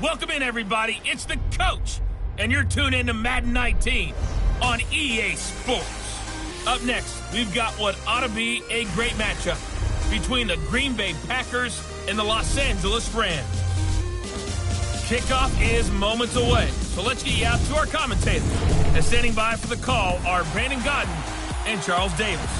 Welcome in, everybody. It's the coach, and you're tuned in to Madden 19 on EA Sports. Up next, we've got what ought to be a great matchup between the Green Bay Packers and the Los Angeles Rams. Kickoff is moments away, so let's get you out to our commentators. And standing by for the call are Brandon Godden and Charles Davis.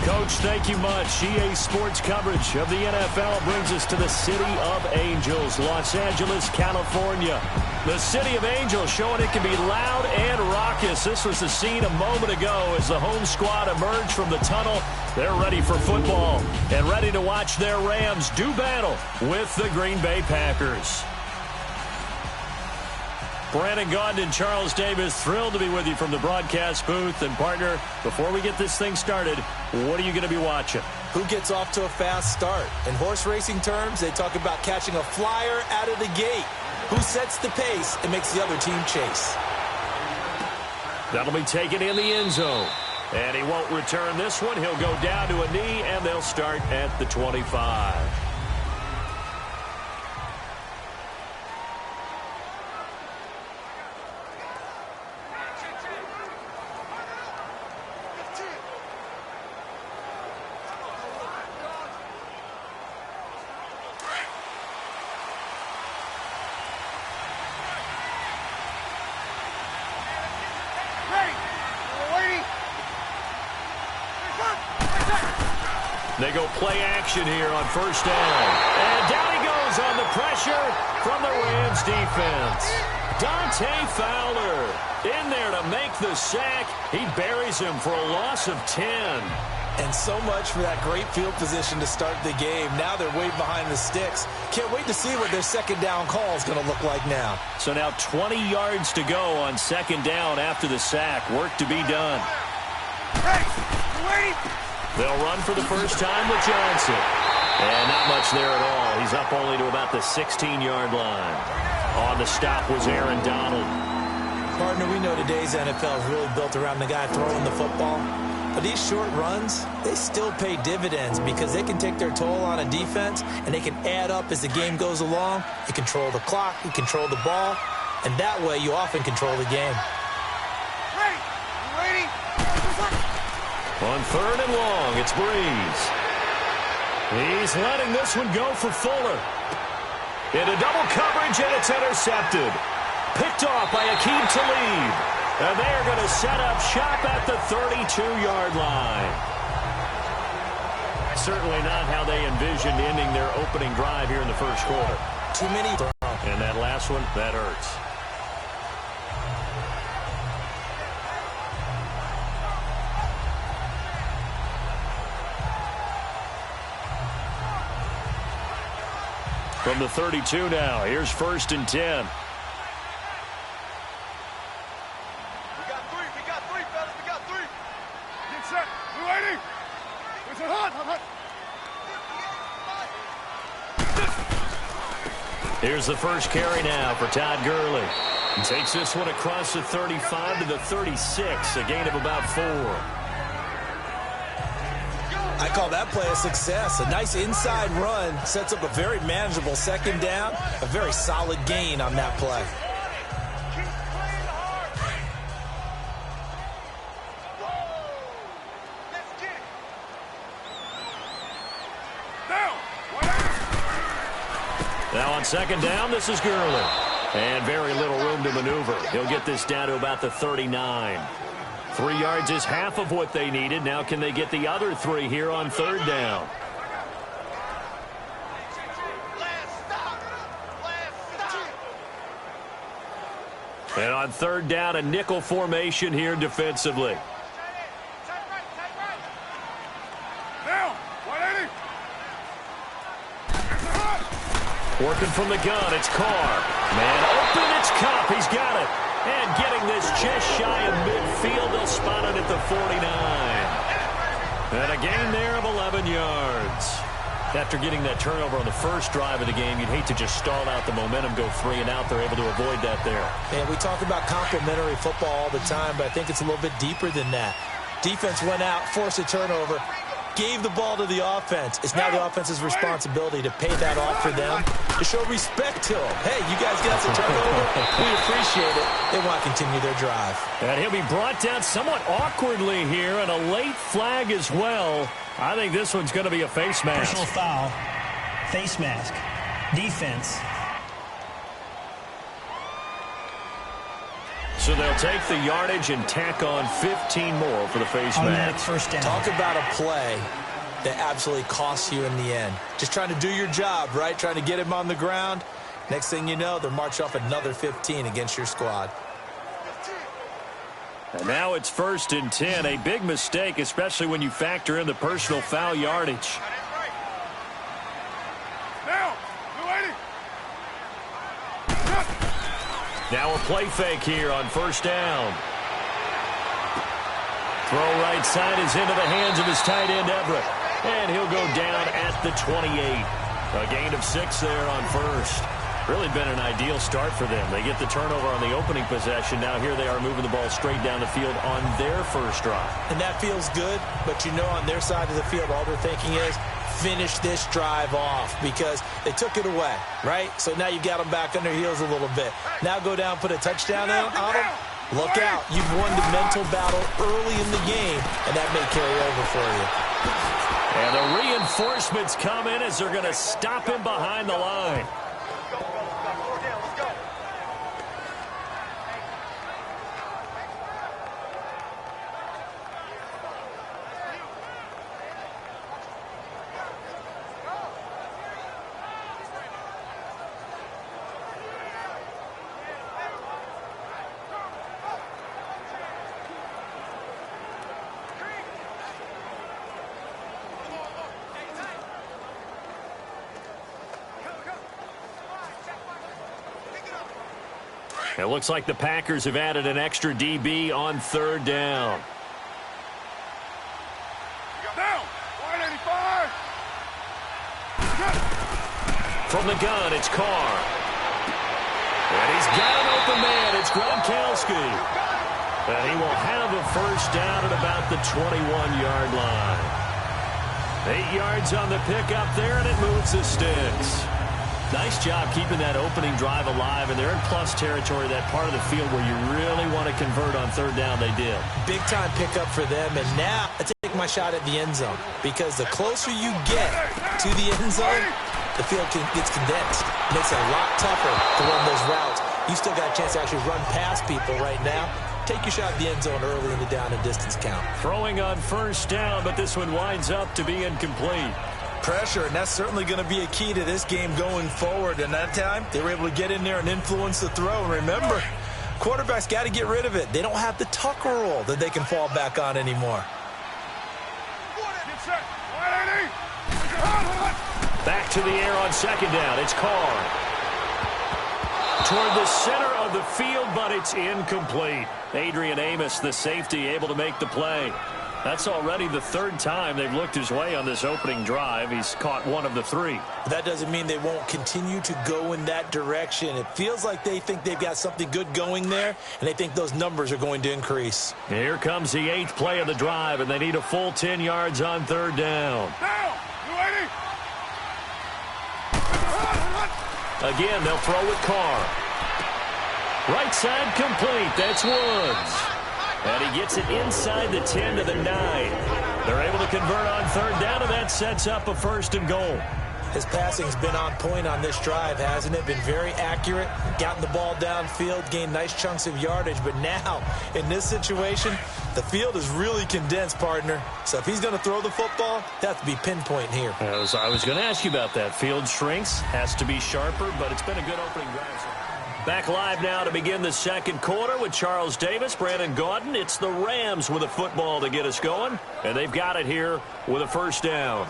Coach, thank you much. EA Sports coverage of the NFL brings us to the City of Angels, Los Angeles, California. The City of Angels showing it can be loud and raucous. This was the scene a moment ago as the home squad emerged from the tunnel. They're ready for football and ready to watch their Rams do battle with the Green Bay Packers. Brandon Gaudin and Charles Davis, thrilled to be with you from the broadcast booth. And partner, before we get this thing started, what are you going to be watching? Who gets off to a fast start? In horse racing terms, they talk about catching a flyer out of the gate. Who sets the pace and makes the other team chase? That'll be taken in the end zone. And he won't return this one. He'll go down to a knee, and they'll start at the 25. They go play action here on first down. And down he goes on the pressure from the Rams defense. Dante Fowler in there to make the sack. He buries him for a loss of 10. And so much for that great field position to start the game. Now they're way behind the sticks. Can't wait to see what their second down call is going to look like now. So now 20 yards to go on second down after the sack. Work to be done. Hey, wait! They'll run for the first time with Johnson. And not much there at all. He's up only to about the 16-yard line. On the stop was Aaron Donald. Partner, we know today's NFL is really built around the guy throwing the football. But these short runs, they still pay dividends because they can take their toll on a defense and they can add up as the game goes along. You control the clock, you control the ball, and that way you often control the game. Hey, you ready? On third and long, it's Breeze. He's letting this one go for Fuller. Into double coverage, and it's intercepted. Picked off by Aqib Talib. And they're going to set up shop at the 32-yard line. Certainly not how they envisioned ending their opening drive here in the first quarter. Too many throws. And that last one, that hurts. From the 32 now, here's first and 10. Here's the first carry now for Todd Gurley. He takes this one across the 35 to the 36, a gain of about 4. I call that play a success. A nice inside run sets up a very manageable second down, a very solid gain on that play. Now on second down, this is Gurley. And very little room to maneuver. He'll get this down to about the 39. 3 yards is half of what they needed. Now can they get the other 3 here on third down? And on third down, a nickel formation here defensively. Working from the gun, it's Carr. Man open, it's Kupp. He's got it. And getting this just shy of midfield, they'll spot it at the 49. And a gain there of 11 yards. After getting that turnover on the first drive of the game, you'd hate to just stall out the momentum, go 3 and out. They're able to avoid that there. And we talk about complementary football all the time, but I think it's a little bit deeper than that. Defense went out, forced a turnover. gave the ball to the offense. It's now the offense's responsibility to pay that off for them, to show respect to them. Hey, you guys got some turnover. We appreciate it. They want to continue their drive. And he'll be brought down somewhat awkwardly here, and a late flag as well. I think this one's going to be a face mask. Personal foul, face mask, defense. So they'll take the yardage and tack on 15 more for the face Automatic mask. first down. Talk about a play that absolutely costs you in the end. Just trying to do your job, right? Trying to get him on the ground. Next thing you know, they're marching off another 15 against your squad. And now it's 1st and 10. A big mistake, especially when you factor in the personal foul yardage. Now a play fake here on 1st down. Throw right side is into the hands of his tight end, Everett. And he'll go down at the 28. A gain of 6 there on 1st. Really been an ideal start for them. They get the turnover on the opening possession. Now here they are moving the ball straight down the field on their first drive. And that feels good, but you know on their side of the field, all they're thinking is, finish this drive off, because they took it away, right? So now you got them back on their heels a little bit. Now go down, put a touchdown on them. Look out. You've won the mental battle early in the game, and that may carry over for you. And the reinforcements come in as they're going to stop him behind the line. It looks like the Packers have added an extra DB on 3rd down. From the gun, it's Carr. And he's got an open man. It's Gronkowski. And he will have a 1st down at about the 21-yard line. 8 yards on the pickup there, and it moves the sticks. Nice job keeping that opening drive alive, and they're in plus territory, that part of the field where you really want to convert on 3rd down. They did. Big-time pickup for them, and now I take my shot at the end zone, because the closer you get to the end zone, the field gets condensed. It makes it a lot tougher to run those routes. You still got a chance to actually run past people right now. Take your shot at the end zone early in the down and distance count. Throwing on 1st down, but this one winds up to be incomplete. Pressure, and that's certainly going to be a key to this game going forward. And that time, they were able to get in there and influence the throw. And remember, quarterbacks got to get rid of it. They don't have the tucker roll that they can fall back on anymore. Back to the air on 2nd down. It's Carr. Toward the center of the field, but it's incomplete. Adrian Amos, the safety, able to make the play. That's already the 3rd time they've looked his way on this opening drive. He's caught 1 of the 3. That doesn't mean they won't continue to go in that direction. It feels like they think they've got something good going there, and they think those numbers are going to increase. Here comes the 8th play of the drive, and they need a full 10 yards on 3rd down. Again, they'll throw with Carr. Right side complete. That's Woods. And he gets it inside the 10 to the 9. They're able to convert on 3rd down, and that sets up a 1st and goal. His passing's been on point on this drive, hasn't it? Been very accurate, gotten the ball downfield, gained nice chunks of yardage. But now, in this situation, the field is really condensed, partner. So if he's going to throw the football, that has to be pinpoint here. I was going to ask you about that. Field shrinks, has to be sharper, but it's been a good opening drive. Back live now to begin the 2nd quarter with Charles Davis, Brandon Gaudin. It's the Rams with a football to get us going, and they've got it here with a 1st down.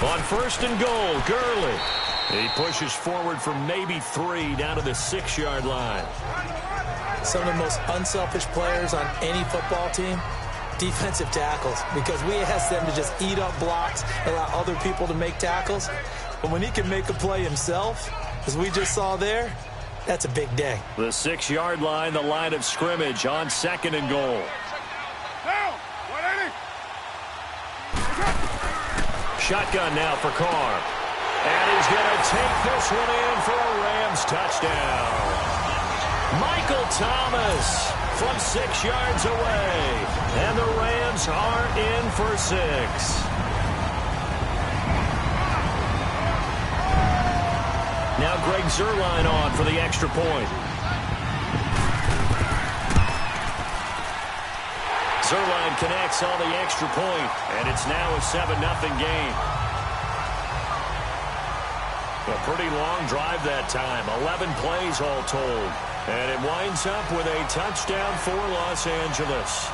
On 1st and goal, Gurley. He pushes forward for maybe 3 down to the 6-yard line. Some of the most unselfish players on any football team, defensive tackles, because we ask them to just eat up blocks, allow other people to make tackles. But when he can make a play himself, as we just saw there, that's a big day. The 6-yard line, the line of scrimmage on 2nd and goal. Shotgun now for Carr. And he's going to take this one in for a Rams touchdown. Michael Thomas from 6 yards away. And the Rams are in for 6. Now Greg Zuerlein on for the extra point. Zuerlein connects on the extra point, and it's now a 7-0 game. A pretty long drive that time, 11 plays all told. And it winds up with a touchdown for Los Angeles.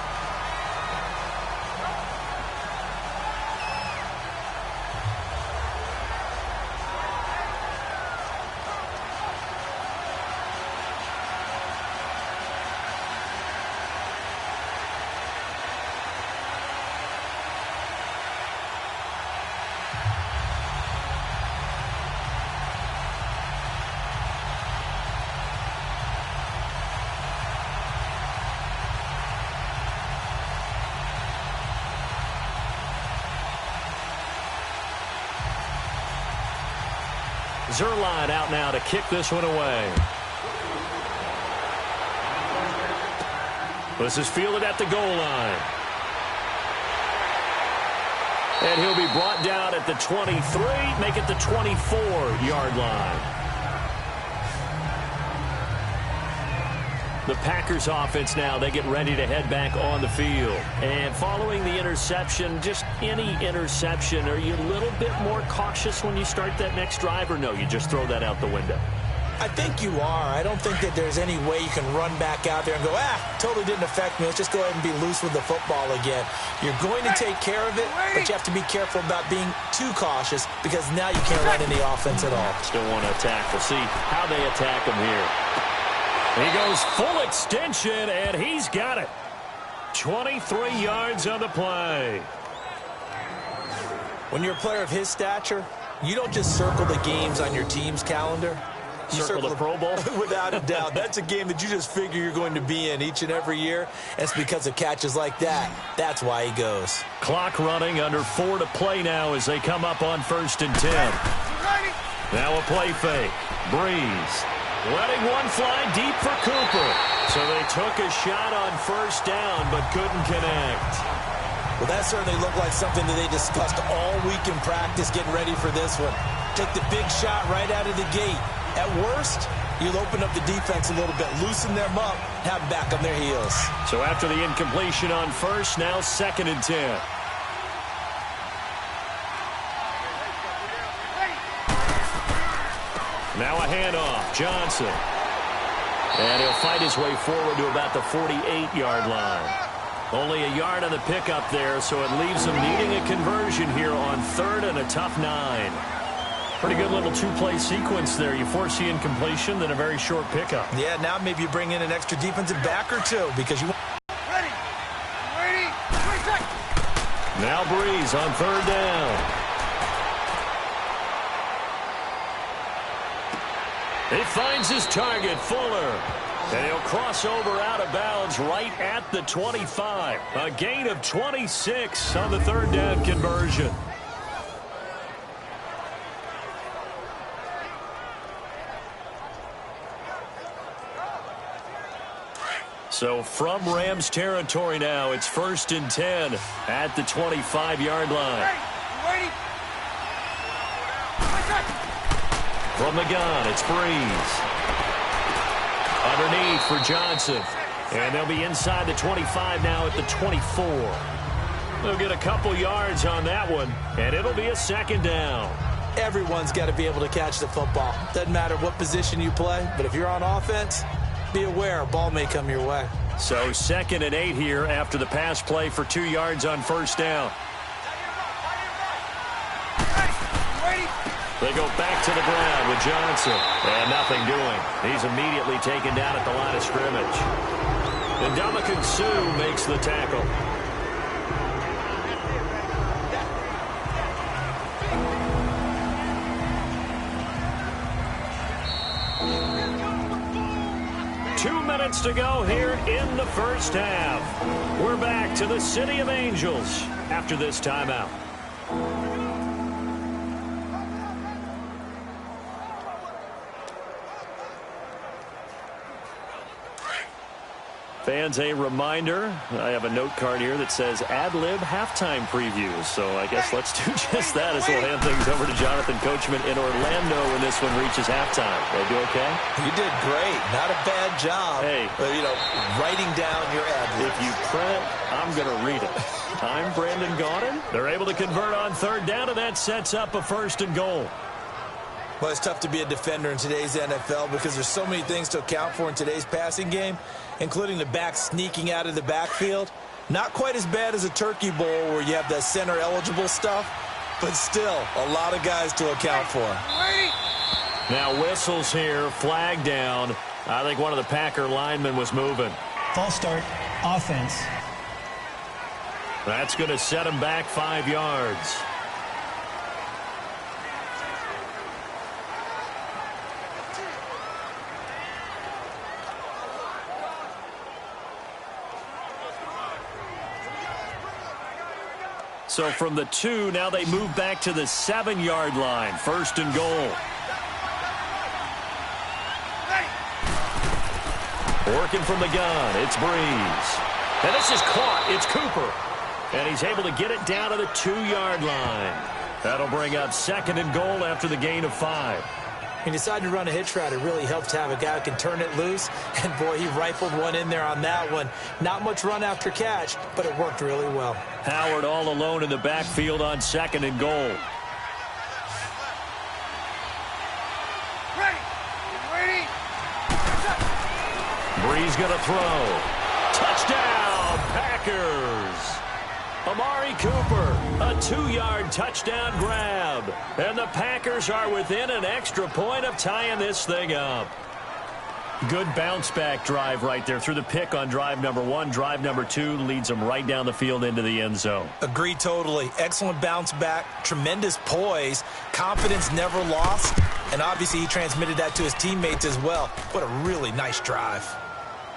Zuerlein out now to kick this one away. This is fielded at the goal line. And he'll be brought down at the 23, make it the 24-yard line. The Packers offense now, they get ready to head back on the field. And following the interception, just any interception, are you a little bit more cautious when you start that next drive, or no, you just throw that out the window? I think you are. I don't think that there's any way you can run back out there and go, totally didn't affect me. Let's just go ahead and be loose with the football again. You're going to take care of it, but you have to be careful about being too cautious, because now you can't run any offense at all. Still want to attack. We'll see how they attack him here. He goes full extension, and he's got it. 23 yards on the play. When you're a player of his stature, you don't just circle the games on your team's calendar. You circle the Pro Bowl? Without a doubt. That's a game that you just figure you're going to be in each and every year. And it's because of catches like that. That's why he goes. Clock running, under 4 to play now as they come up on 1st and 10. Now a play fake. Breeze. Letting one fly deep for Cooper. So they took a shot on 1st down, but couldn't connect. Well, that certainly looked like something that they discussed all week in practice, getting ready for this one. Take the big shot right out of the gate. At worst, you'll open up the defense a little bit, loosen them up, have them back on their heels. So after the incompletion on 1st, now 2nd and 10. Now a handoff, Johnson. And he'll fight his way forward to about the 48-yard line. Only a yard on the pickup there, so it leaves him needing a conversion here on 3rd and a tough 9. Pretty good little 2-play sequence there. You force the incompletion, then a very short pickup. Yeah, now maybe you bring in an extra defensive back or two, because you... Ready. Ready. Now Breeze on 3rd down. He finds his target, Fuller. And he'll cross over out of bounds right at the 25. A gain of 26 on the 3rd down conversion. So from Rams territory now, it's 1st and 10 at the 25-yard line. Ready. From the gun, it's Breeze. Underneath for Johnson. And they'll be inside the 25 now at the 24. They'll get a couple yards on that one, and it'll be a 2nd down. Everyone's got to be able to catch the football. Doesn't matter what position you play, but if you're on offense, be aware a ball may come your way. So 2nd and 8 here after the pass play for 2 yards on 1st down. They go back to the ground with Johnson. And nothing doing. He's immediately taken down at the line of scrimmage. And Ndamukong Suh makes the tackle. 2 minutes to go here in the first half. We're back to the City of Angels after this timeout. Fans, a reminder, I have a note card here that says ad-lib halftime previews. So I guess let's do just that as we'll hand things over to Jonathan Coachman in Orlando when this one reaches halftime. They do okay? You did great. Not a bad job. Hey. Writing down your ad-libs. If you print it, I'm going to read it. I'm Brandon Gaudin. They're able to convert on third down, and that sets up a 1st and goal. Well, it's tough to be a defender in today's NFL because there's so many things to account for in today's passing game, including the back sneaking out of the backfield. Not quite as bad as a turkey bowl where you have that center-eligible stuff, but still a lot of guys to account for. Now whistles here, flag down. I think one of the Packer linemen was moving. False start, offense. That's going to set him back 5 yards. So from the 2, now they move back to the 7-yard line. 1st and goal. Working from the gun, it's Breeze. And this is caught, it's Cooper. And he's able to get it down to the 2-yard line. That'll bring up 2nd and goal after the gain of 5. He decided to run a hitch route. It really helped to have a guy who can turn it loose. And, boy, he rifled one in there on that one. Not much run after catch, but it worked really well. Howard all alone in the backfield on 2nd and goal. Ready. Breeze going to throw. Touchdown, Packers. Amari Cooper, a 2-yard touchdown grab. And the Packers are within an extra point of tying this thing up. Good bounce-back drive right there through the pick on drive number 1. Drive number 2 leads them right down the field into the end zone. Agree totally. Excellent bounce back, tremendous poise, confidence never lost, and obviously he transmitted that to his teammates as well. What a really nice drive.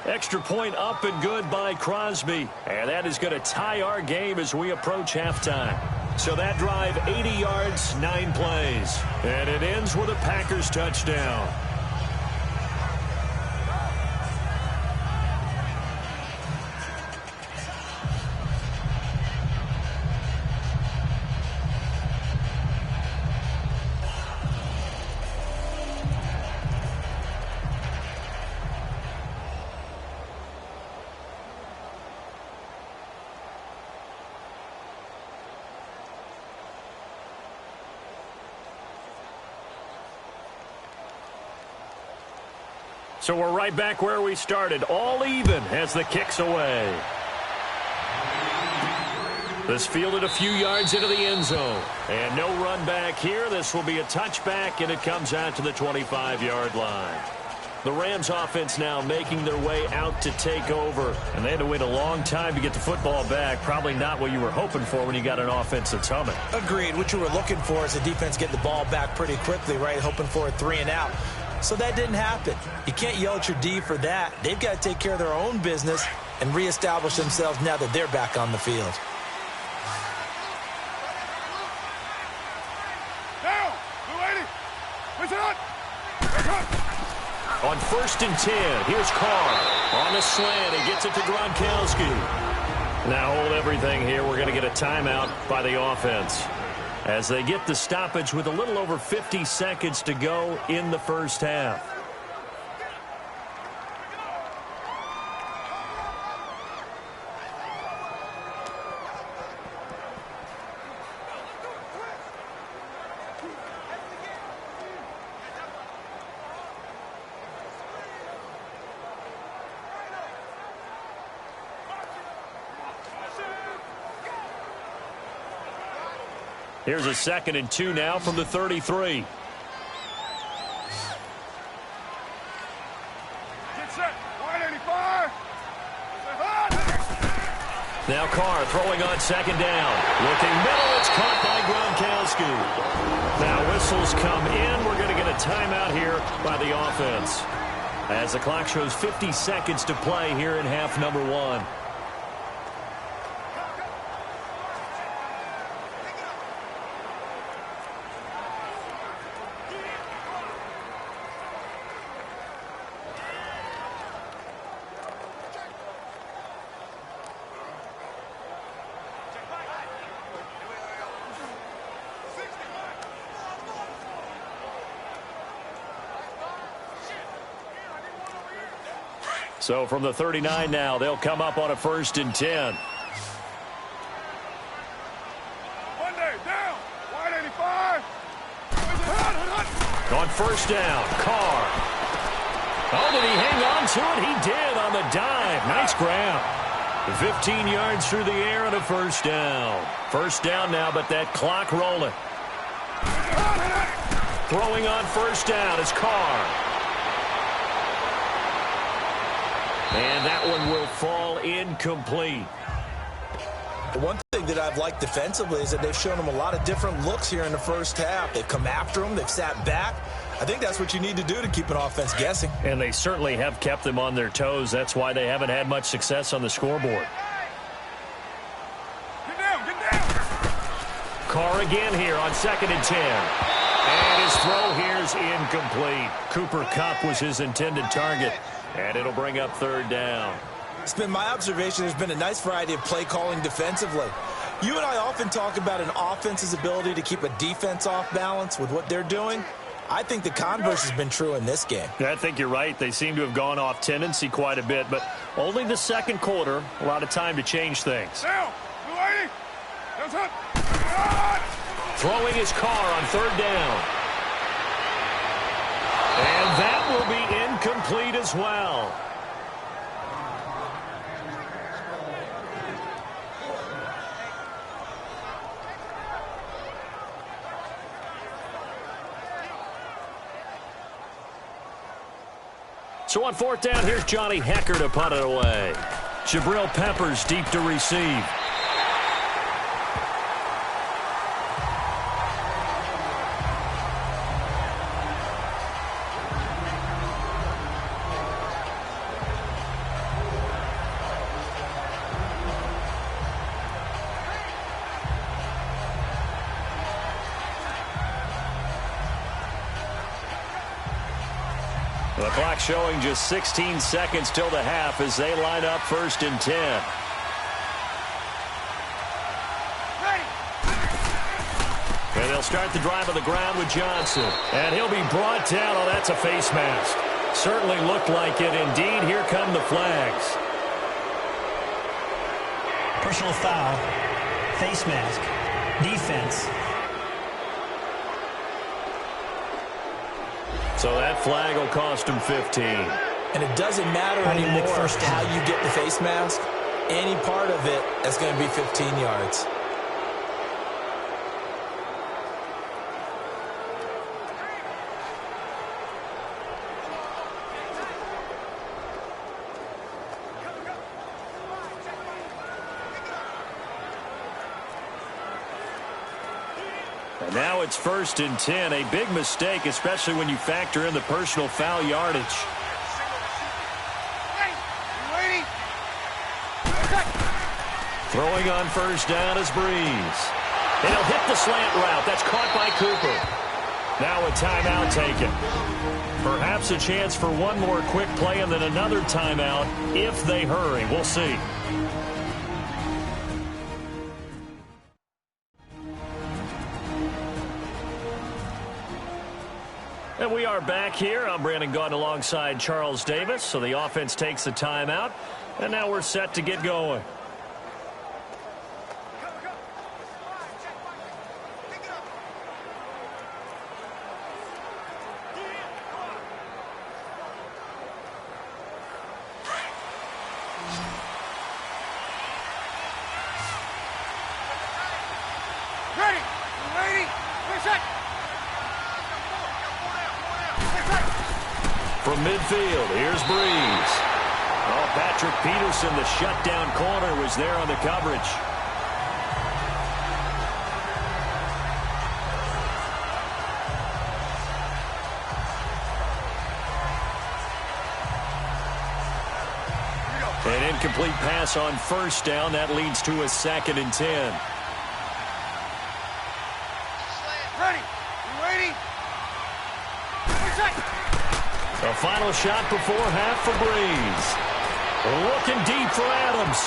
Extra point up and good by Crosby. And that is going to tie our game as we approach halftime. So that drive, 80 yards, 9 plays. And it ends with a Packers touchdown. So we're right back where we started, all even as the kick's away. This fielded a few yards into the end zone. And no run back here. This will be a touchback, and it comes out to the 25-yard line. The Rams offense now making their way out to take over. And they had to wait a long time to get the football back. Probably not what you were hoping for when you got an offense that's humming. Agreed. What you were looking for is the defense getting the ball back pretty quickly, right? Hoping for a 3-and-out. So that didn't happen. You can't yell at your D for that. They've got to take care of their own business and reestablish themselves now that they're back on the field. Down. Push it on. On 1st and 10, here's Carr on the slant. He gets it to Gronkowski. Now hold everything here. We're going to get a timeout by the offense as they get the stoppage with a little over 50 seconds to go in the first half. Here's a 2nd and 2 now from the 33. Get set. 185. Now Carr throwing on 2nd down. Looking middle. It's caught by Gronkowski. Now whistles come in. We're going to get a timeout here by the offense. as the clock shows 50 seconds to play here in half number 1. So from the 39 now, they'll come up on a 1st and 10. Monday, down. Wide 85. On 1st down, Carr. Oh, did he hang on to it? He did on the dive. Nice grab. 15 yards through the air and a 1st down. 1st down now, but that clock rolling. Throwing on 1st down is Carr. And that one will fall incomplete. One thing that I've liked defensively is that they've shown them a lot of different looks here in the first half. They've come after them. They've sat back. I think that's what you need to do to keep an offense guessing. And they certainly have kept them on their toes. That's why they haven't had much success on the scoreboard. Get down, get down. Carr again here on 2nd and 10. And his throw here is incomplete. Cooper Kupp was his intended target. And it'll bring up 3rd down. It's been my observation there's been a nice variety of play calling defensively. You and I often talk about an offense's ability to keep a defense off balance with what they're doing. I think the converse has been true in this game. Yeah, I think you're right. They seem to have gone off tendency quite a bit, but only the 2nd quarter, a lot of time to change things. Down. Blue 80. That's it. Throwing his Carr on 3rd down. And that will be incomplete as well. So on 4th down, here's Johnny Hecker to punt it away. Jabril Peppers deep to receive. The clock showing just 16 seconds till the half as they line up 1st and 10. And they'll start the drive on the ground with Johnson. And he'll be brought down. Oh, that's a face mask. Certainly looked like it. Indeed, here come the flags. Personal foul. Face mask. Defense. So that flag will cost him 15. And it doesn't matter anymore how you get the face mask. Any part of it, that's going to be 15 yards. And now it's 1st and 10. A big mistake, especially when you factor in the personal foul yardage. Throwing on 1st down is Breeze. And he'll hit the slant route. That's caught by Cooper. Now a timeout taken. Perhaps a chance for one more quick play and then another timeout if they hurry. We'll see. And we are back here. I'm Brandon Gaudin alongside Charles Davis. So the offense takes the timeout. And now we're set to get going. From midfield, here's Breeze. Oh, Patrick Peterson, the shutdown corner, was there on the coverage. incomplete pass on first down. That leads to a 2nd and 10. Ready. You waiting? A final shot before half for Breeze. Looking deep for Adams.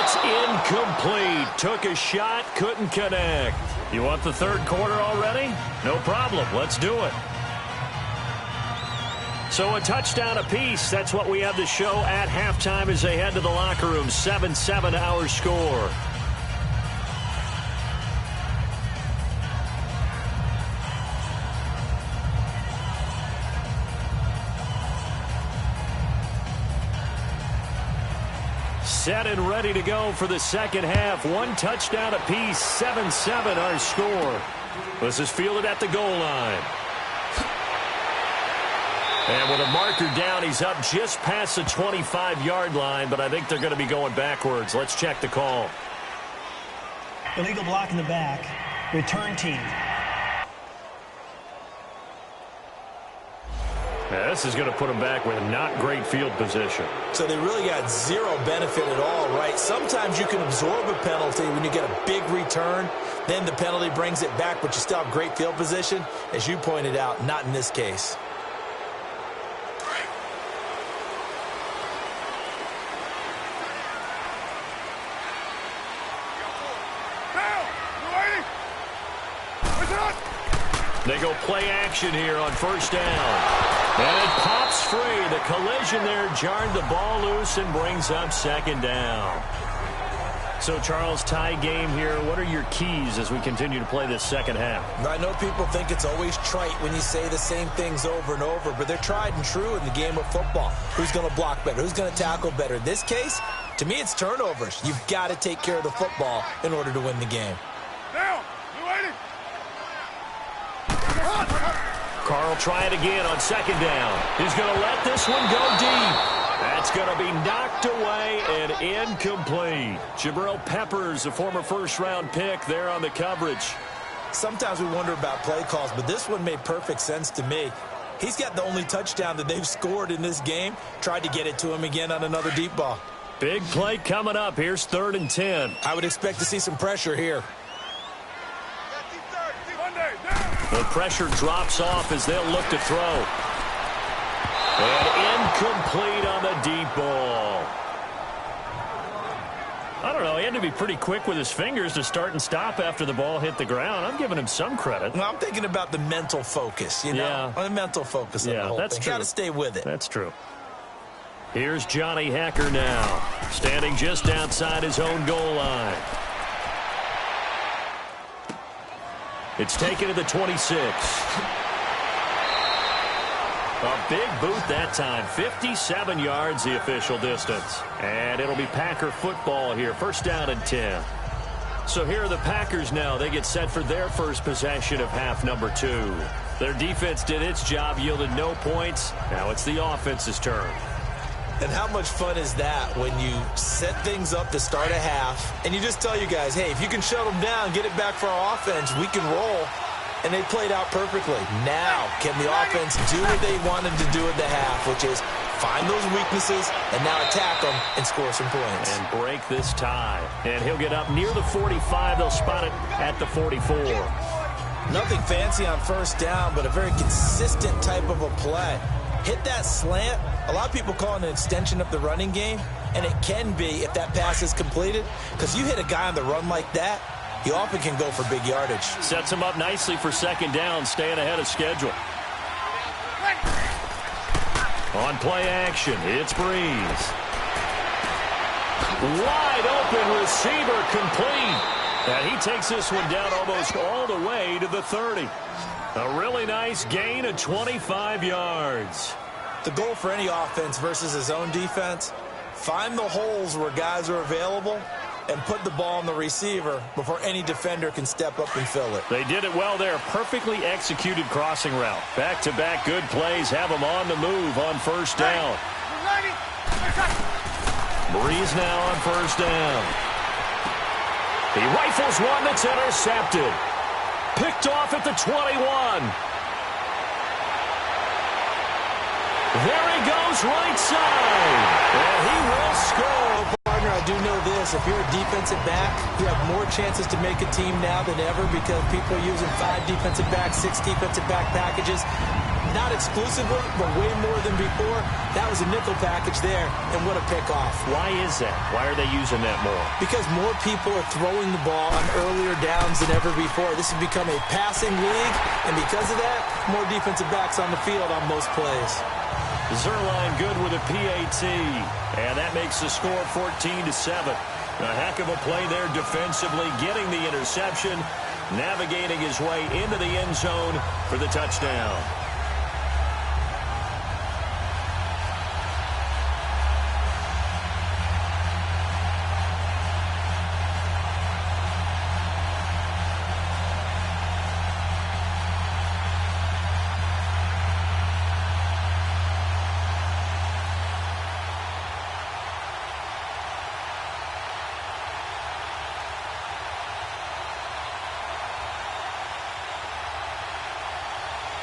It's incomplete. Took a shot, couldn't connect. You want the third quarter already? No problem. Let's do it. So a touchdown apiece. That's what we have to show at halftime as they head to the locker room. 7-7 our score. Set and ready to go for the second half. One touchdown apiece. 7-7 our score. This is fielded at the goal line. And with a marker down, he's up just past the 25-yard line, but I think they're going to be going backwards. Let's check the call. Illegal block in the back. Return team. Now, this is going to put them back with not great field position. So they really got zero benefit at all, right? Sometimes you can absorb a penalty when you get a big return. Then the penalty brings it back, but you still have great field position. As you pointed out, not in this case. They go play action here on first down. And it pops free. The collision there jarred the ball loose and brings up 2nd down. So, Charles, tie game here. What are your keys as we continue to play this second half? I know people think it's always trite when you say the same things over and over, but they're tried and true in the game of football. Who's going to block better? Who's going to tackle better? In this case, to me, it's turnovers. You've got to take care of the football in order to win the game. Down. You waiting? Carl try it again on 2nd down. He's going to let this one go deep. That's going to be knocked away and incomplete. Jabril Peppers, a former first-round pick, there on the coverage. Sometimes we wonder about play calls, but this one made perfect sense to me. He's got the only touchdown that they've scored in this game. Tried to get it to him again on another deep ball. Big play coming up. Here's 3rd and 10. I would expect to see some pressure here. The pressure drops off as they'll look to throw. And incomplete on the deep ball. I don't know. He had to be pretty quick with his fingers to start and stop after the ball hit the ground. I'm giving him some credit. Well, I'm thinking about the mental focus, you know? The mental focus of the whole that's thing. true. Got to stay with it. That's true. Here's Johnny Hecker now, standing just outside his own goal line. It's taken to the 26. A big boot that time. 57 yards the official distance. And it'll be Packer football here. 1st down and 10. So here are the Packers now. They get set for their first possession of half number 2. Their defense did its job, yielded no points. Now it's the offense's turn. And how much fun is that when you set things up to start a half and you just tell you guys, hey, if you can shut them down, get it back for our offense, we can roll. And they played out perfectly. Now, can the offense do what they wanted to do at the half, which is find those weaknesses and now attack them and score some points. And break this tie. And he'll get up near the 45. They'll spot it at the 44. Nothing fancy on first down, but a very consistent type of a play. Hit that slant. A lot of people call it an extension of the running game, and it can be if that pass is completed, because you hit a guy on the run like that, he often can go for big yardage. Sets him up nicely for 2nd down, staying ahead of schedule. On play action, it's Breeze. Wide open receiver complete. And he takes this one down almost all the way to the 30. A really nice gain of 25 yards. The goal for any offense versus his own defense, find the holes where guys are available and put the ball on the receiver before any defender can step up and fill it. They did it well there. Perfectly executed crossing route. Back-to-back good plays have them on the move on 1st down. Breeze now on 1st down. He rifles one that's intercepted. Picked off at the 21. There he goes, right side. And he will score. Partner, I do know this. If you're a defensive back, you have more chances to make a team now than ever because people are using 5 defensive backs, 6 defensive back packages. Not exclusively, but way more than before. That was a nickel package there, and what a pickoff. Why is that? Why are they using that more? Because more people are throwing the ball on earlier downs than ever before. This has become a passing league, and because of that, more defensive backs on the field on most plays. Zerline good with a PAT, and that makes the score 14-7. A heck of a play there defensively, getting the interception, navigating his way into the end zone for the touchdown.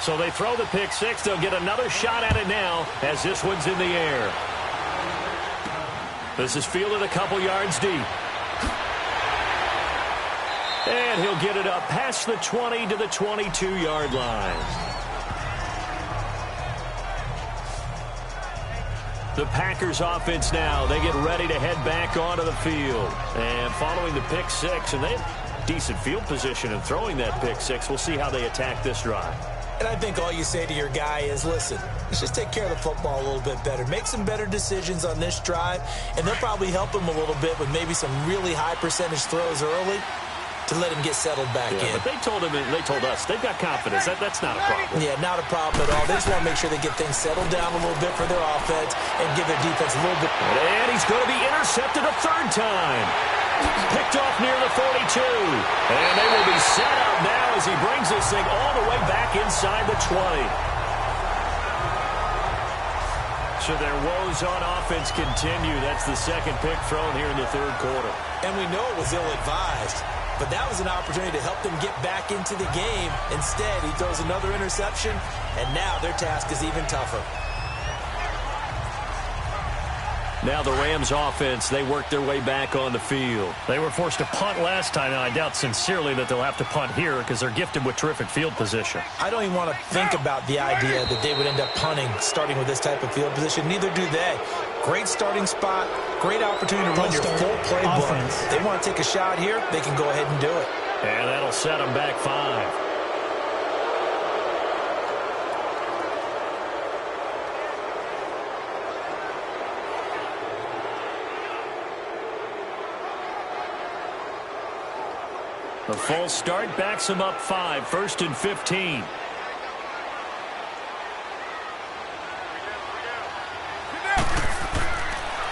So they throw the pick six. They'll get another shot at it now as this one's in the air. This is fielded a couple yards deep. And he'll get it up past the 20 to the 22-yard line. The Packers offense now, they get ready to head back onto the field. And following the pick six, and they have decent field position in throwing that pick six. We'll see how they attack this drive. And I think all you say to your guy is, listen, let's just take care of the football a little bit better. Make some better decisions on this drive, and they'll probably help him a little bit with maybe some really high percentage throws early to let him get settled back in. But they told us, they've got confidence. That's not a problem. Yeah, not a problem at all. They just want to make sure they get things settled down a little bit for their offense and give their defense a little bit. And he's going to be intercepted a third time. Picked off near the 42. And they will be set up now as he brings this thing all the way back inside the 20. So their woes on offense continue. That's the second pick thrown here in the third quarter. And we know it was ill-advised, but that was an opportunity to help them get back into the game. Instead, he throws another interception, and now their task is even tougher. Now the Rams offense, they work their way back on the field. They were forced to punt last time, and I doubt sincerely that they'll have to punt here because they're gifted with terrific field position. I don't even want to think about the idea that they would end up punting starting with this type of field position. Neither do they. Great starting spot, great opportunity to run your full playbook. They want to take a shot here, they can go ahead and do it. And that'll set them back 5. The false start backs him up 5, 1st and 15.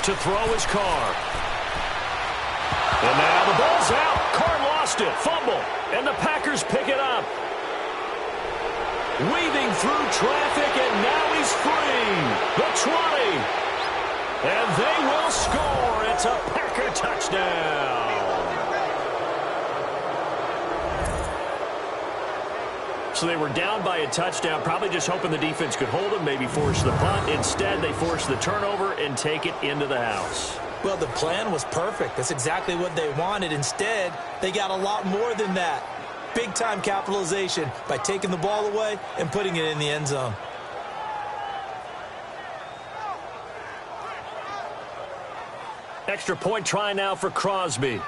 To throw his Carr. And now the ball's out. Carr lost it. Fumble. And the Packers pick it up. Weaving through traffic, and now he's free. The 20. And they will score. It's a Packer touchdown. So they were down by a touchdown, probably just hoping the defense could hold them, maybe force the punt. Instead, they force the turnover and take it into the house. Well, the plan was perfect. That's exactly what they wanted. Instead, they got a lot more than that. Big-time capitalization by taking the ball away and putting it in the end zone. Extra point try now for Crosby.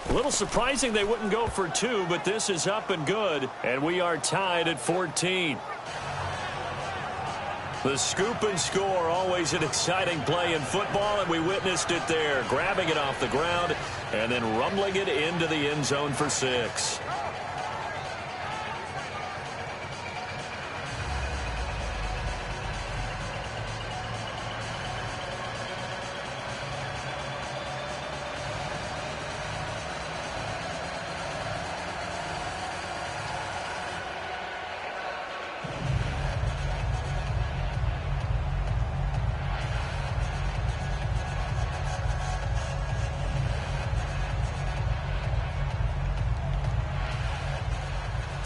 A little surprising they wouldn't go for 2, but this is up and good, and we are tied at 14. The scoop and score, always an exciting play in football, and we witnessed it there, grabbing it off the ground and then rumbling it into the end zone for 6.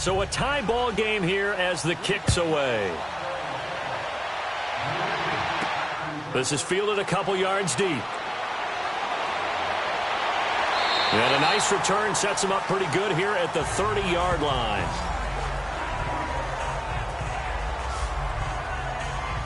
So a tie ball game here as the kick's away. This is fielded a couple yards deep. And a nice return sets him up pretty good here at the 30-yard line.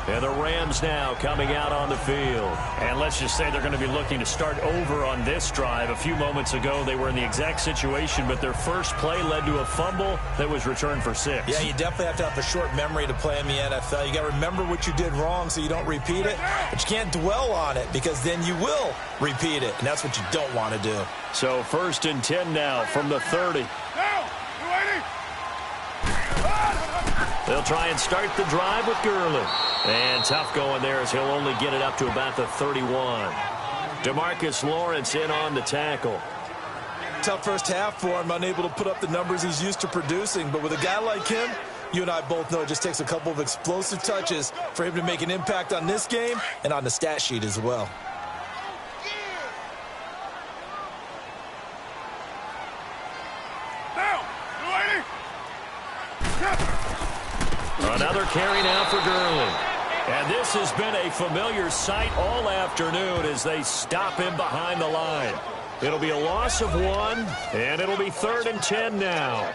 And the Rams now coming out on the field. And let's just say they're going to be looking to start over on this drive. A few moments ago, they were in the exact situation, but their first play led to a fumble that was returned for 6. Yeah, you definitely have to have a short memory to play in the NFL. You got to remember what you did wrong so you don't repeat it. But you can't dwell on it because then you will repeat it, and that's what you don't want to do. So 1st and 10 now from the 30. They'll try and start the drive with Gurley. And tough going there as he'll only get it up to about the 31. DeMarcus Lawrence in on the tackle. Tough first half for him, unable to put up the numbers he's used to producing. But with a guy like him, you and I both know it just takes a couple of explosive touches for him to make an impact on this game and on the stat sheet as well. Another carry now for Gurley. And this has been a familiar sight all afternoon as they stop him behind the line. It'll be a loss of 1, and it'll be 3rd and 10 now.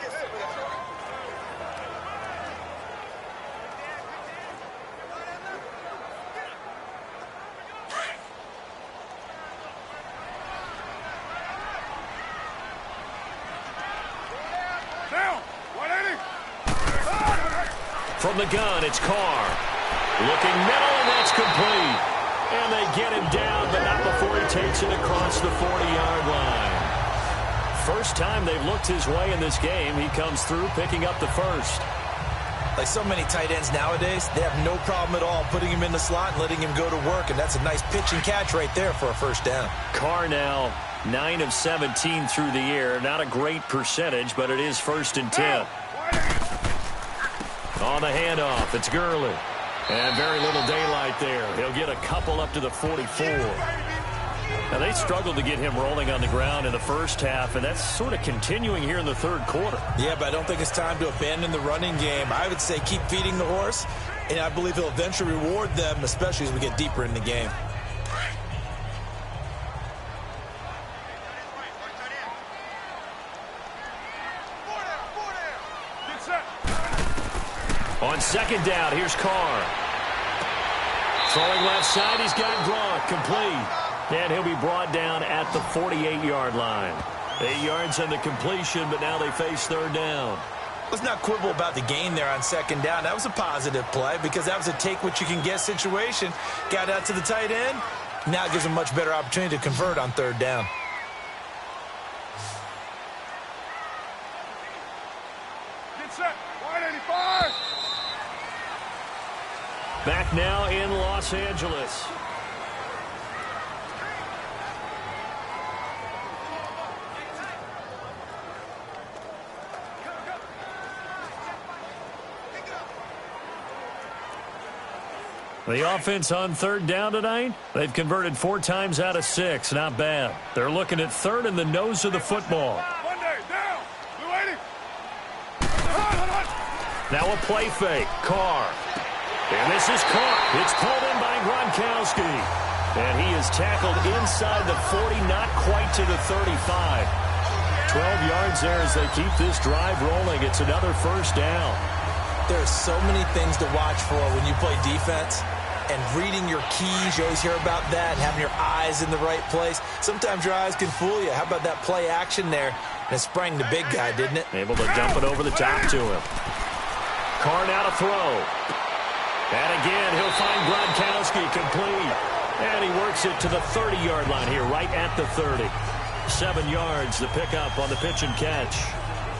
From the gun, it's Carr. Looking middle, and that's complete. And they get him down, but not before he takes it across the 40-yard line. First time they've looked his way in this game, he comes through picking up the first. Like so many tight ends nowadays, they have no problem at all putting him in the slot and letting him go to work, and that's a nice pitch and catch right there for a first down. Carr now 9 of 17 through the air. Not a great percentage, but it is 1st and 10. On the handoff, it's Gurley. And very little daylight there. He'll get a couple up to the 44. Now, they struggled to get him rolling on the ground in the first half, and that's sort of continuing here in the 3rd quarter. Yeah, but I don't think it's time to abandon the running game. I would say keep feeding the horse, and I believe he'll eventually reward them, especially as we get deeper in the game. On 2nd down, here's Carr. Throwing left side, he's got Gronk complete. And he'll be brought down at the 48-yard line. 8 yards on the completion, but now they face 3rd down. Let's not quibble about the gain there on 2nd down. That was a positive play because that was a take-what-you-can-get situation. Got out to the tight end. Now it gives them a much better opportunity to convert on 3rd down. Get set. Wide 85. Back now in Los Angeles. The offense on 3rd down tonight, they've converted 4 times out of 6. Not bad. They're looking at 3rd in the nose of the football. Now a play fake. Carr. And this is caught. It's pulled in by Gronkowski. And he is tackled inside the 40, not quite to the 35. 12 yards there as they keep this drive rolling. It's another 1st down. There are so many things to watch for when you play defense. And reading your keys, you always hear about that, and having your eyes in the right place. Sometimes your eyes can fool you. How about that play action there? And it sprang the big guy, didn't it? Able to dump it over the top to him. Carr now to throw. And again, he'll find Gronkowski complete. And he works it to the 30-yard line here, right at the 30. 7 yards, the pickup on the pitch and catch.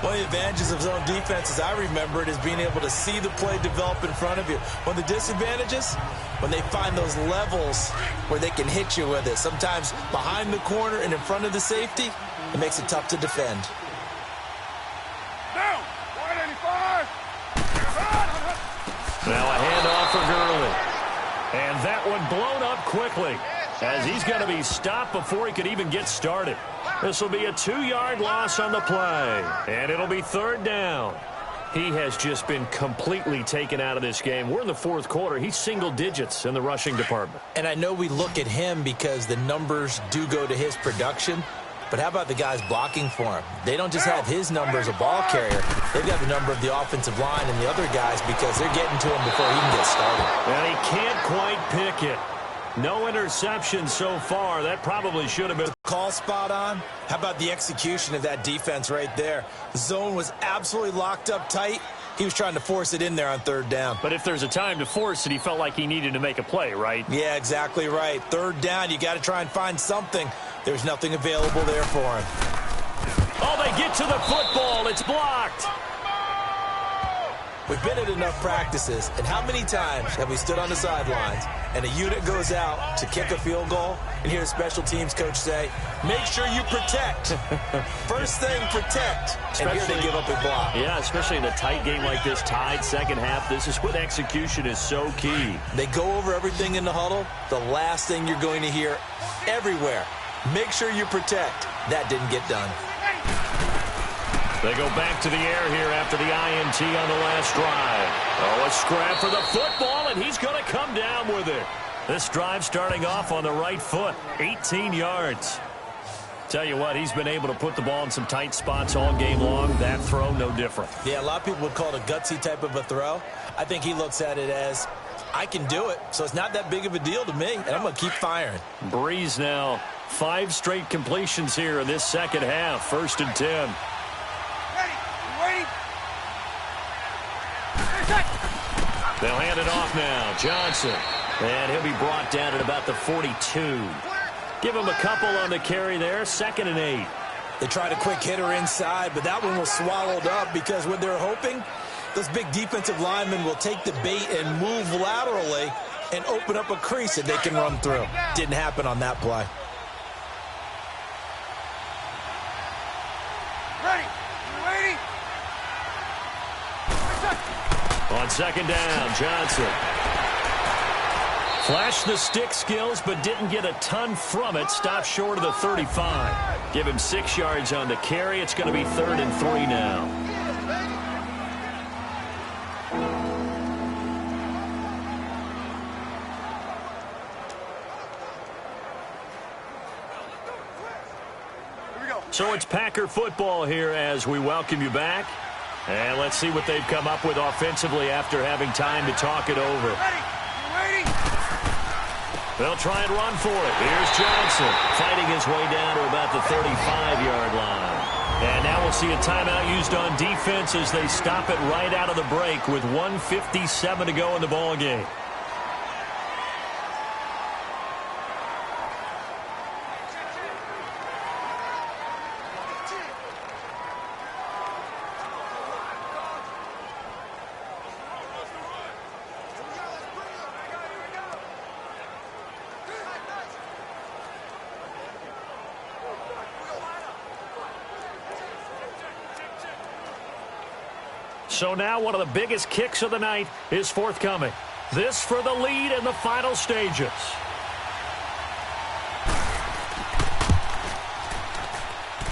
One of the advantages of zone defense, as I remember it, is being able to see the play develop in front of you. One of the disadvantages, when they find those levels where they can hit you with it. Sometimes behind the corner and in front of the safety, it makes it tough to defend. Down. Wide 85. Now a handoff for Gurley. And that one blown up quickly as he's going to be stopped before he could even get started. This will be a 2-yard loss on the play, and it'll be 3rd down. He has just been completely taken out of this game. We're in the fourth quarter. He's single digits in the rushing department. And I know we look at him because the numbers do go to his production, but how about the guys blocking for him? They don't just have his number as a ball carrier. They've got the number of the offensive line and the other guys because they're getting to him before he can get started. And he can't quite pick it. No interception so far. That probably should have been. Call spot on. How about the execution of that defense right there? The zone was absolutely locked up tight. He was trying to force it in there on third down. But if there's a time to force it, he felt like he needed to make a play, right? Yeah, exactly right. Third down, you got to try and find something. There's nothing available there for him. Oh, they get to the football. It's blocked. We've been at enough practices, and how many times have we stood on the sidelines and a unit goes out to kick a field goal and hear a special teams coach say, make sure you protect. First thing, protect. And here they give up a block. Yeah, especially in a tight game like this, tied second half. This is when execution is so key. They go over everything in the huddle. The last thing you're going to hear everywhere, make sure you protect. That didn't get done. They go back to the air here after the INT on the last drive. Oh, a scrap for the football, and he's going to come down with it. This drive starting off on the right foot, 18 yards. Tell you what, he's been able to put the ball in some tight spots all game long. That throw, no different. Yeah, a lot of people would call it a gutsy type of a throw. I think he looks at it as, I can do it, so it's not that big of a deal to me, and I'm going to keep firing. Breeze now, 5 straight completions here in this second half, 1st and 10. They'll hand it off now. Johnson. And he'll be brought down at about the 42. Give him a couple on the carry there. 2nd and 8. They tried a quick hitter inside, but that one was swallowed up because what they're hoping, those big defensive linemen will take the bait and move laterally and open up a crease that they can run through. Didn't happen on that play. On 2nd down, Johnson. Flashed the stick skills, but didn't get a ton from it. Stopped short of the 35. Give him 6 yards on the carry. It's going to be 3rd and 3 now. So it's Packer football here as we welcome you back. And let's see what they've come up with offensively after having time to talk it over. They'll try and run for it. Here's Johnson fighting his way down to about the 35-yard line. And now we'll see a timeout used on defense as they stop it right out of the break with 1:57 to go in the ballgame. So now one of the biggest kicks of the night is forthcoming. This for the lead in the final stages.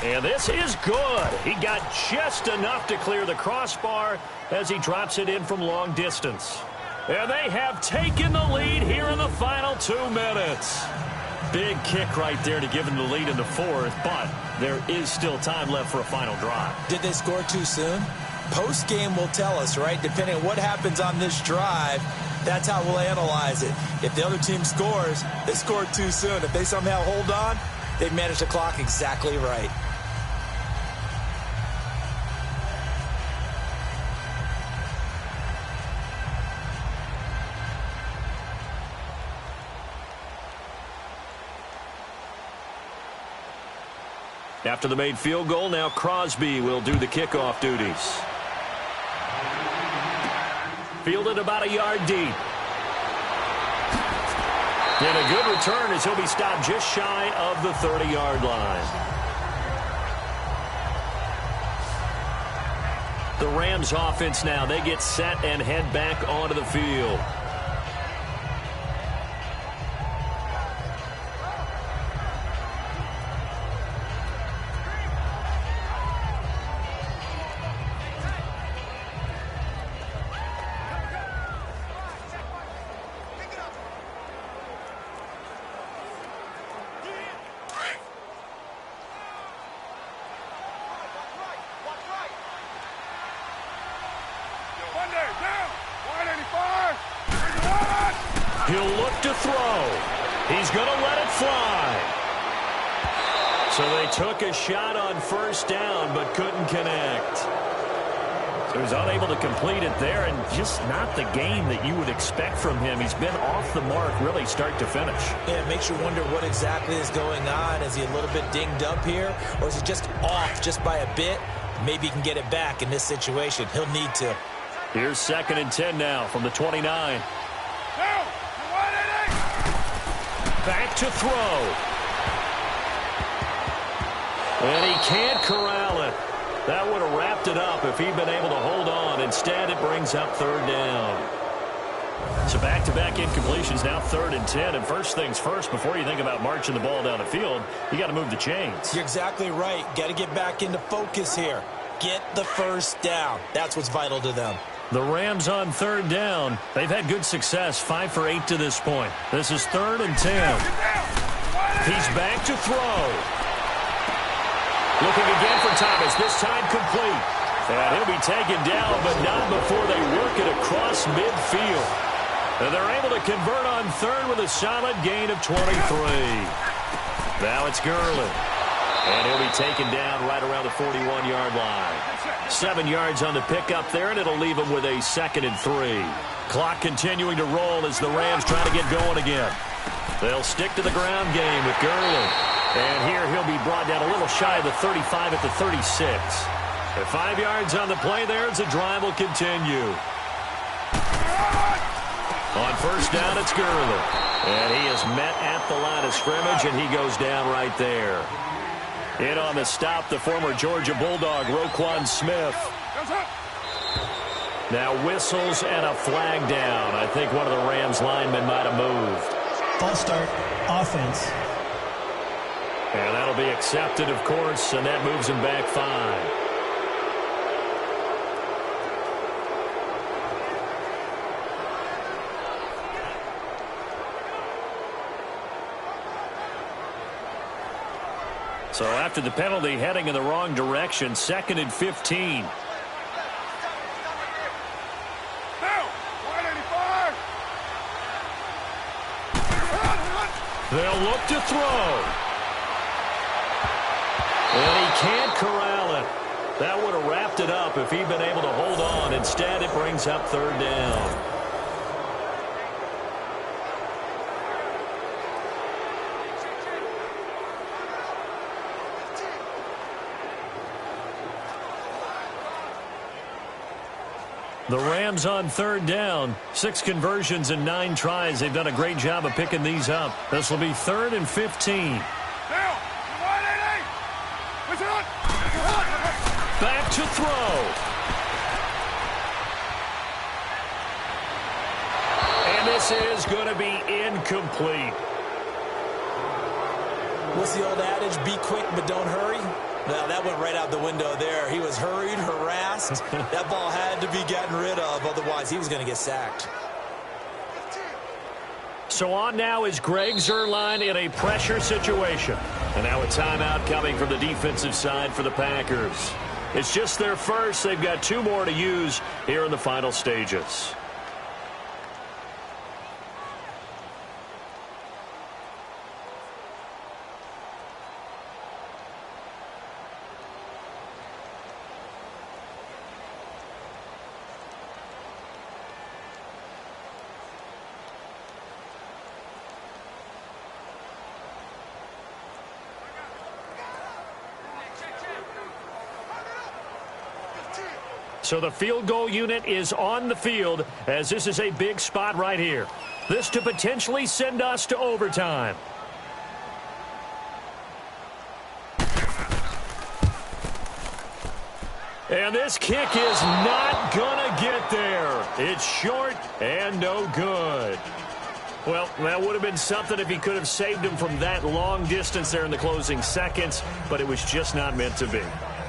And this is good. He got just enough to clear the crossbar as he drops it in from long distance. And they have taken the lead here in the final 2 minutes. Big kick right there to give them the lead in the 4th, but there is still time left for a final drive. Did they score too soon? Post-game will tell us, right? Depending on what happens on this drive, that's how we'll analyze it. If the other team scores, they scored too soon. If they somehow hold on, they've managed the clock exactly right. After the made field goal, now Crosby will do the kickoff duties. Fielded about a yard deep. And a good return as he'll be stopped just shy of the 30-yard line. The Rams offense now, they get set and head back onto the field. He'll look to throw. He's going to let it fly. So they took a shot on first down but couldn't connect. So he was unable to complete it there, and just not the game that you would expect from him. He's been off the mark really start to finish. Yeah, it makes you wonder what exactly is going on. Is he a little bit dinged up here, or is he just off just by a bit? Maybe he can get it back in this situation. He'll need to. Here's 2nd and 10 now from the 29. Back to throw. And he can't corral it. That would have wrapped it up if he'd been able to hold on. Instead, it brings up 3rd down. So back-to-back incompletions, now 3rd and 10. And first things first, before you think about marching the ball down the field, you got to move the chains. You're exactly right. Got to get back into focus here. Get the first down. That's what's vital to them. The Rams on 3rd down. They've had good success, 5 for 8 to this point. This is 3rd and 10. He's back to throw. Looking again for Thomas, this time complete. And he'll be taken down, but not before they work it across midfield. And they're able to convert on 3rd with a solid gain of 23. Now it's Gurley. And he'll be taken down right around the 41-yard line. 7 yards on the pickup there, and it'll leave him with a 2nd and 3. Clock continuing to roll as the Rams try to get going again. They'll stick to the ground game with Gurley. And here he'll be brought down a little shy of the 35 at the 36. At 5 yards on the play there as the drive will continue. On first down, it's Gurley. And he is met at the line of scrimmage, and he goes down right there. In on the stop, the former Georgia Bulldog, Roquan Smith. Now whistles and a flag down. I think one of the Rams linemen might have moved. False start, offense. And that'll be accepted, of course, and that moves him back 5. So after the penalty, heading in the wrong direction, 2nd and 15. They'll look to throw. And he can't corral it. That would have wrapped it up if he'd been able to hold on. Instead, it brings up 3rd down. The Rams on 3rd down. 6 conversions and 9 tries. They've done a great job of picking these up. This will be 3rd and 15. Back to throw. And this is going to be incomplete. What's the old adage? Be quick, but don't hurry. Well, that went right out the window there. He was hurried, harassed. That ball had to be gotten rid of. Otherwise, he was going to get sacked. So on now is Greg Zuerlein in a pressure situation. And now a timeout coming from the defensive side for the Packers. It's just their first. They've got 2 more to use here in the final stages. So the field goal unit is on the field as this is a big spot right here. This to potentially send us to overtime. And this kick is not going to get there. It's short and no good. Well, that would have been something if he could have saved him from that long distance there in the closing seconds, but it was just not meant to be.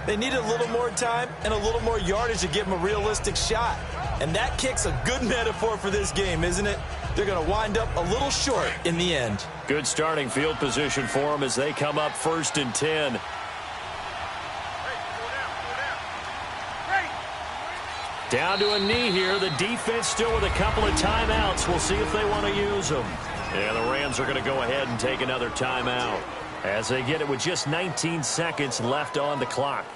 They needed a little more time and a little more yardage to give him a realistic shot. And that kick's a good metaphor for this game, isn't it? They're going to wind up a little short in the end. Good starting field position for them as they come up 1st and 10. Down to a knee here. The defense still with a couple of timeouts. We'll see if they want to use them. And the Rams are going to go ahead and take another timeout as they get it with just 19 seconds left on the clock.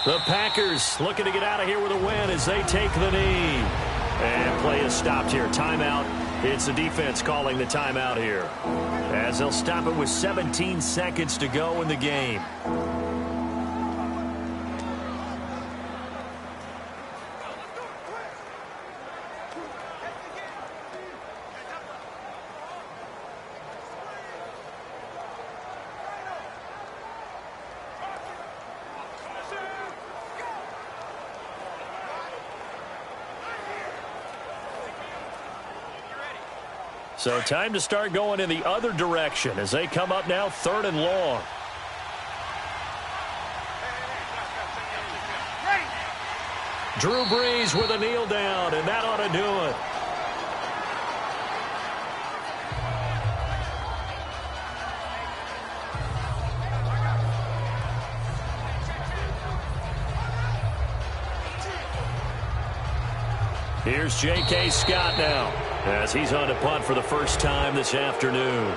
The Packers looking to get out of here with a win as they take the knee. And play is stopped here. Timeout. It's the defense calling the timeout here, as they'll stop it with 17 seconds to go in the game. So time to start going in the other direction as they come up now 3rd and long. Drew Brees with a kneel down, and that ought to do it. Here's J.K. Scott now, as he's on to punt for the first time this afternoon.